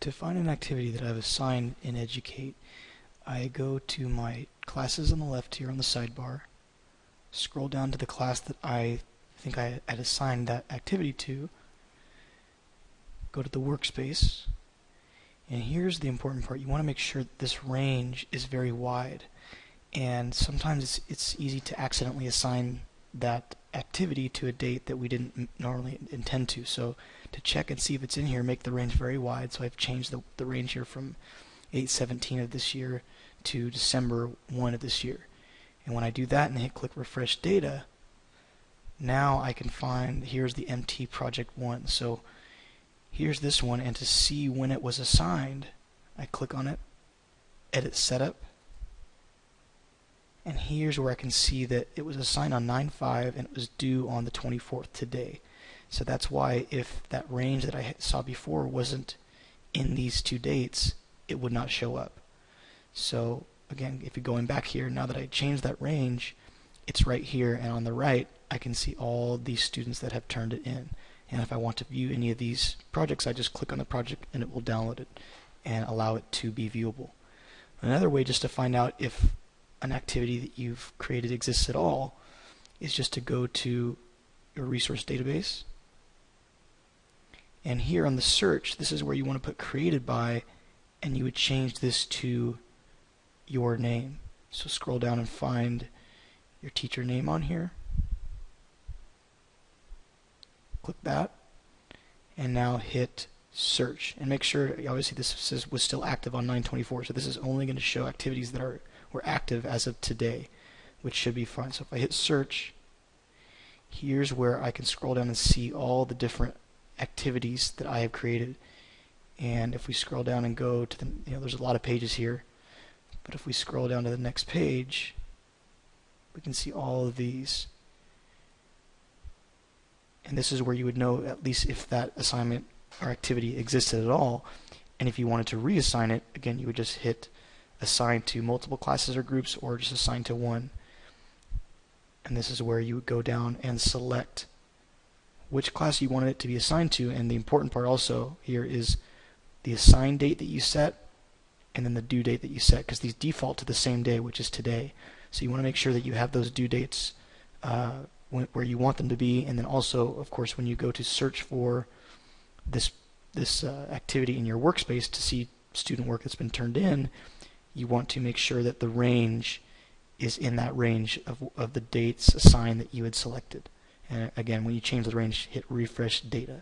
To find an activity that I've assigned in Educate, I go to my classes on the left here on the sidebar, scroll down to the class that I think I had assigned that activity to, go to the workspace, and here's the important part. You want to make sure that this range is very wide, and sometimes it's easy to accidentally assign that activity to a date that we didn't normally intend to. So to check and see if it's in here, make the range very wide. So I've changed the range here from 8/17 of this year to December 1 of this year. And when I do that and hit click refresh data, now I can find, here's the MT project 1. So here's this one, and to see when it was assigned, I click on it, edit setup, and here's where I can see that it was assigned on 9/5 and it was due on the 24th today. So that's why if that range that I saw before wasn't in these two dates, it would not show up. So again, if you're going back here, now that I changed that range, it's right here, and on the right I can see all these students that have turned it in. And if I want to view any of these projects, I just click on the project and it will download it and allow it to be viewable. Another way just to find out if an activity that you've created exists at all is just to go to your resource database, and here on the search, this is where you want to put created by, and you would change this to your name. So scroll down and find your teacher name on here, click that, and now hit search, and make sure obviously this was still active on 9/24, so this is only going to show activities that were active as of today, which should be fine. So if I hit search, here's where I can scroll down and see all the different activities that I have created. And if we scroll down and go to the, there's a lot of pages here, but if we scroll down to the next page, we can see all of these. And this is where you would know at least if that assignment or activity existed at all. And if you wanted to reassign it, again, you would just hit assign to multiple classes or groups, or just assign to one. And this is where you would go down and select which class you wanted it to be assigned to. And the important part also here is the assign date that you set and then the due date that you set, because these default to the same day, which is today. So you want to make sure that you have those due dates where you want them to be. And then also, of course, when you go to search for this activity in your workspace to see student work that's been turned in, you want to make sure that the range is in that range of the dates assigned that you had selected. And again, when you change the range, hit refresh data.